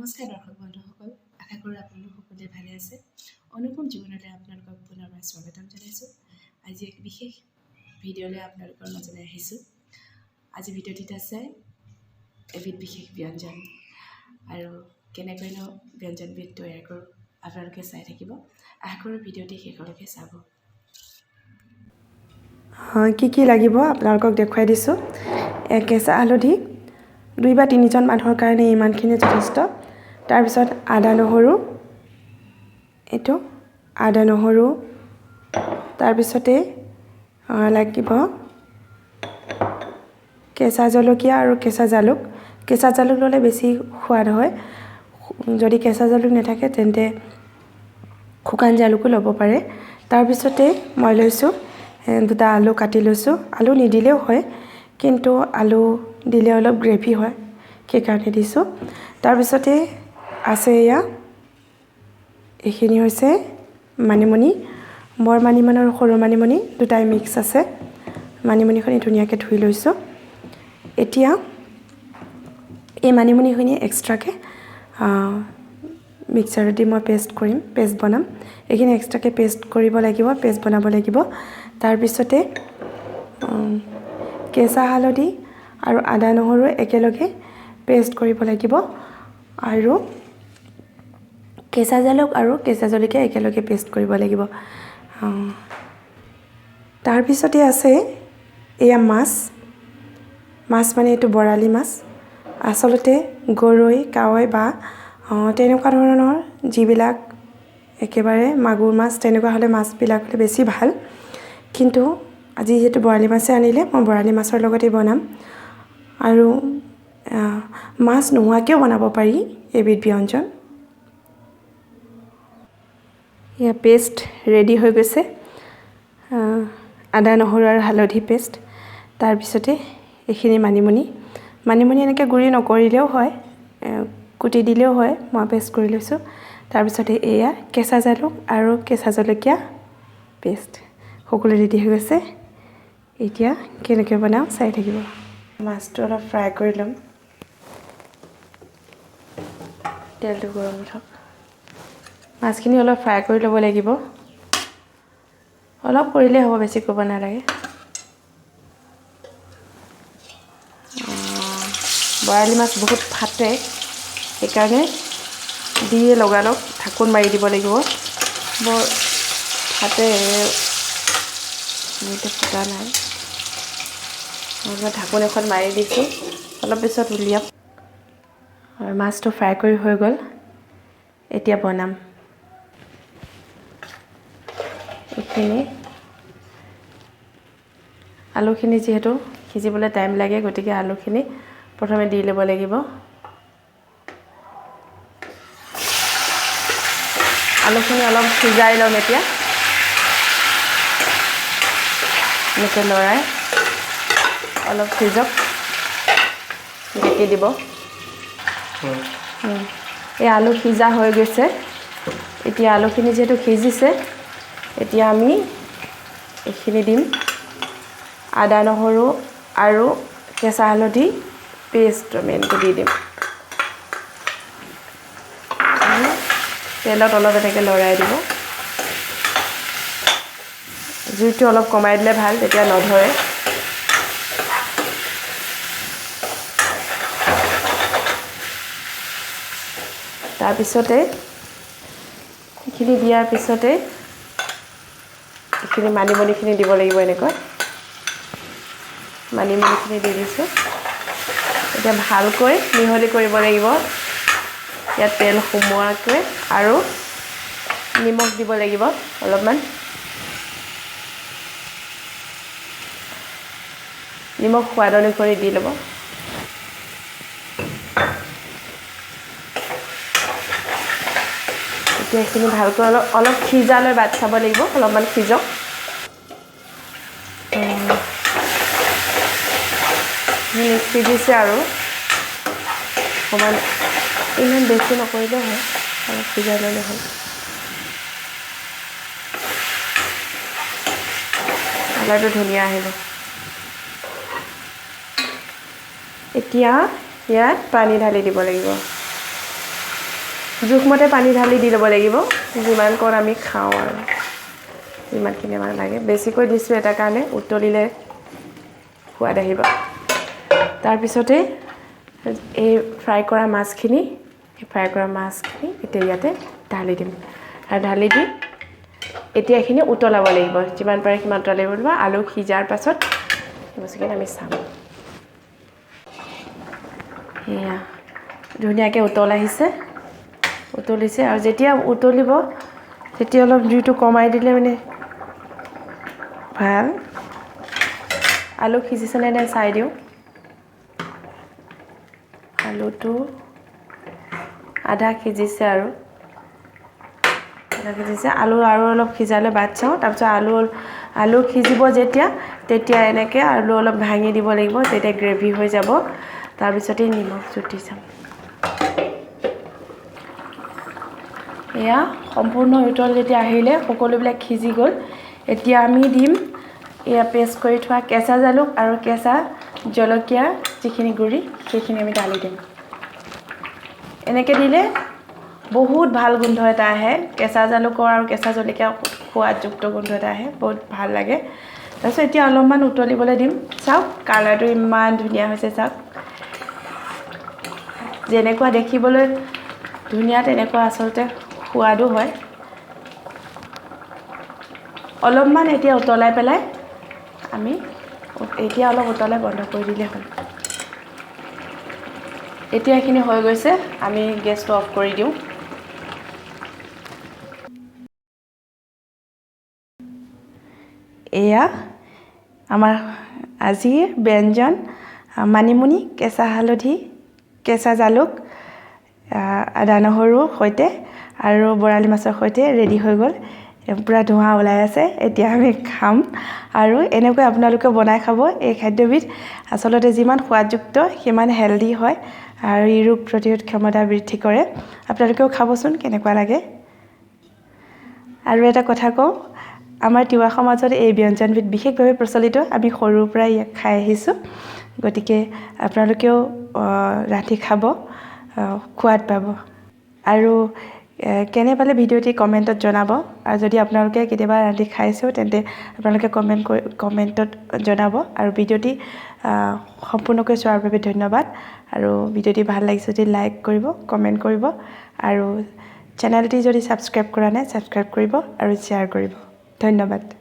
নমস্কাৰ দৰ্শক বন্ধুসকল, আশা কৰোঁ আপোনালোক সকলোৱে ভালে আছে। অনুপম জীৱনলৈ আপোনালোকক পুনৰবাৰ স্বাগতম জনাইছোঁ। আজি এক বিশেষ ভিডিঅ'লৈ আপোনালোকৰ মাজলৈ আহিছোঁ। আজি ভিডিঅ'টিত আছে এবিধ বিশেষ ব্যঞ্জন আৰু কেনেকৈনো ব্যঞ্জনবিধ তৈয়াৰ কৰোঁ আপোনালোকে চাই থাকিব। আশা কৰোঁ ভিডিঅ'টি শেষলৈকে চাব। কি লাগিব আপোনালোকক দেখুৱাই দিছোঁ। কেঁচা হালধি 2 বা 3জন মানুহৰ কাৰণে ইমানখিনি যথেষ্ট। তাৰপিছত আদা নহৰু, এইটো আদা নহৰু, তাৰপিছতে লাগিব কেঁচা জলকীয়া আৰু কেঁচা জালুক। কেঁচা জালুক ল'লে বেছি সোৱাদ হয়। যদি কেঁচা জালুক নাথাকে তেন্তে শুকান জালুকো ল'ব পাৰে। তাৰপিছতে মই লৈছোঁ 2টা আলু কাটি লৈছোঁ। আলু নিদিলেও হয়, কিন্তু আলু দিলে অলপ গ্ৰেভি হয়, সেইকাৰণে দিছোঁ। তাৰপিছতে আছে এইখিনি হৈছে মানিমুনি, বৰ মানিমুনি আৰু সৰু মানিমুনি দুটাই মিক্স আছে। মানিমুনিখিনি ধুনীয়াকৈ ধুই লৈছোঁ। এতিয়া এই মানিমুনিখিনি এক্সট্ৰাকৈ মিক্সাৰত দি মই পেষ্ট বনাম। এইখিনি এক্সট্ৰাকৈ পেষ্ট কৰিব লাগিব, পেষ্ট বনাব লাগিব। তাৰপিছতে কেঁচা হালধি আৰু আদা নহৰু একেলগে পেষ্ট কৰিব লাগিব আৰু কেঁচা জালুক আৰু কেঁচা জলকীয়া একেলগে পেষ্ট কৰিব লাগিব। তাৰপিছতে আছে এয়া মাছ মানে এইটো বৰালি মাছ। আচলতে গৰৈ, কাৱৈ বা তেনেকুৱা ধৰণৰ যিবিলাক একেবাৰে মাগুৰ মাছ, তেনেকুৱা হ'লে মাছবিলাক হ'লে বেছি ভাল। কিন্তু আজি যিহেতু বৰালি মাছে আনিলে, মই বৰালি মাছৰ লগতে বনাম। আৰু মাছ নোহোৱাকৈও বনাব পাৰি এবিধ ব্যঞ্জন। এয়া পেষ্ট ৰেডি হৈ গৈছে, আদা নহৰু আৰু হালধি পেষ্ট। তাৰপিছতে এইখিনি মানিমুনি এনেকৈ গুৰি নকৰিলেও হয়, কুটি দিলেও হয়, মই পেষ্ট কৰি লৈছোঁ। তাৰপিছতে এয়া কেঁচা জালুক আৰু কেঁচা জলকীয়া পেষ্ট, সকলো ৰেডি হৈ গৈছে। এতিয়া কেনেকৈ বনাওঁ চাই থাকিব। মাছটো অলপ ফ্ৰাই কৰি ল'ম, তেলটো গৰম উঠক। মাছখিনি অলপ ফ্ৰাই কৰি ল'ব লাগিব, অলপ কৰিলেই হ'ব, বেছি কৰিব নালাগে। বৰালি মাছ বহুত ফাটে, সেইকাৰণে দিয়ে লগালগ ঢাকোন মাৰি দিব লাগিব। বৰ ফাটে, এতিয়া ফুটা নাই, মই ঢাকোন এখন মাৰি দিছোঁ, অলপ পিছত উলিয়াম। মাছটো ফ্ৰাই কৰি হৈ গ'ল, এতিয়া বনাম। এইখিনি আলুখিনি যিহেতু সিজিবলৈ টাইম লাগে, গতিকে আলুখিনি প্ৰথমে দি ল'ব লাগিব। আলুখিনি অলপ সিজাই ল'ম এতিয়া, এনেকৈ লৰাই অলপ সিজক, ঢাকি দিব। এই আলু সিজা হৈ গৈছে। এতিয়া আলুখিনি যিহেতু সিজিছে, এতিয়া আমি এইখিনি দিম, আদা নহৰু আৰু কেঁচা হালধি পেষ্ট আমি এনেকৈ দি দিম। তেলত অলপ এনেকৈ লৰাই দিব। জুইটো অলপ কমাই দিলে ভাল, তেতিয়া নধৰে। তাৰপিছতে এইখিনি দিয়াৰ পিছতে এইখিনি মানিমুনিখিনি দিব লাগিব। এনেকৈ মানিমুনিখিনি দি দিছোঁ। এতিয়া ভালকৈ মিহলি কৰিব লাগিব, ইয়াত তেল সোমোৱাকৈ, আৰু নিমখ দিব লাগিব অলপমান। নিমখ সোৱাদ অনুসৰি দি ল'ব। এতিয়া এইখিনি ভালকৈ অলপ সিজালৈ বাট চাব লাগিব, অলপমান সিজক। সিজিছে আৰু অকণমান, ইমান বেছি নকৰিলেও হয়, অলপ সিজাই ল'লে হ'ল। কালাৰটো ধুনীয়া আহিব। এতিয়া ইয়াত পানী ঢালি দিব লাগিব। জোখমতে পানী ঢালি দি ল'ব লাগিব যিমান কণ আমি খাওঁ আৰু যিমানখিনি আমাক লাগে বেছিকৈ দিছোঁ এটা কাৰণে উতলিলে সোৱাদ আহিব তাৰপিছতে এই ফ্ৰাই কৰা মাছখিনি এতিয়া ইয়াতে ঢালি দিম আৰু ঢালি দি এতিয়া এইখিনি উতলাব লাগিব যিমান পাৰে সিমান উতলাব লাগিব আলু সিজাৰ পাছত বস্তুখিনি আমি চাম এয়া ধুনীয়াকৈ উতলিছে আৰু যেতিয়া উতলিব তেতিয়া অলপ জুইটো কমাই দিলে মানে ভাল আলু সিজিছেনে নাই চাই দিওঁ আলুটো আধা সিজিছে আৰু আলু আৰু অলপ সিজালৈ বাদ চাওঁ তাৰপিছত আলু সিজিব তেতিয়া এনেকৈ আলু অলপ ভাঙি দিব লাগিব তেতিয়া গ্ৰেভি হৈ যাব তাৰপিছতে নিমখ জুতি চাম এয়া সম্পূৰ্ণ উতল যেতিয়া আহিলে সকলোবিলাক সিজি গ'ল এতিয়া আমি দিম এয়া পেষ্ট কৰি থোৱা কেঁচা জালুক আৰু কেঁচা জলকীয়া যিখিনি গুড়ি সেইখিনি আমি ঢালি দিম এনেকৈ দিলে বহুত ভাল গোন্ধ এটা আহে কেঁচা জালুকৰ আৰু কেঁচা জলকীয়াৰ সোৱাদযুক্ত গোন্ধ এটা আহে বহুত ভাল লাগে তাৰপিছত এতিয়া অলপমান উতলিবলৈ দিম চাওক কালাৰটো ইমান ধুনীয়া হৈছে চাওক যেনেকুৱা দেখিবলৈ ধুনীয়া তেনেকুৱা আচলতে সোৱাদো হয় অলপমান এতিয়া উতলাই পেলাই আমি এতিয়া অলপ উতলাই বন্ধ কৰি দিলে হ'ল এতিয়া এইখিনি হৈ গৈছে আমি গেছটো অফ কৰি দিওঁ এয়া আমাৰ আজিৰ ব্যঞ্জন মানিমুনি কেঁচা হালধি কেঁচা জালুক আদা নহৰুৰ সৈতে আৰু বৰালি মাছৰ সৈতে ৰেডি হৈ গ'ল পূৰা ধোঁৱা ওলাই আছে এতিয়া আমি খাম আৰু এনেকৈ আপোনালোকে বনাই খাব এই খাদ্যবিধ আচলতে যিমান সোৱাদযুক্ত সিমান হেল্ডি হয় আৰু ই ৰোগ প্ৰতিৰোধ ক্ষমতা বৃদ্ধি কৰে আপোনালোকেও খাবচোন কেনেকুৱা লাগে আৰু এটা কথা কওঁ আমাৰ তিৱা সমাজত এই ব্যঞ্জনবিধ বিশেষভাৱে প্ৰচলিত আমি সৰুৰ পৰাই ইয়াক খাই আহিছোঁ গতিকে আপোনালোকেও ৰাতি খাব সোৱাদ পাব আৰু কেনে পালে ভিডিঅ'টি কমেণ্টত জনাব আৰু যদি আপোনালোকে কেতিয়াবা ৰান্ধি খাইছেও তেন্তে আপোনালোকে কমেণ্টত জনাব আৰু ভিডিঅ'টি সম্পূৰ্ণকৈ চোৱাৰ বাবে ধন্যবাদ আৰু ভিডিঅ'টি ভাল লাগিছে যদি লাইক কৰিব কমেণ্ট কৰিব আৰু চেনেলটি যদি ছাবস্ক্ৰাইব কৰা নাই ছাবস্ক্ৰাইব কৰিব আৰু শ্বেয়াৰ কৰিব ধন্যবাদ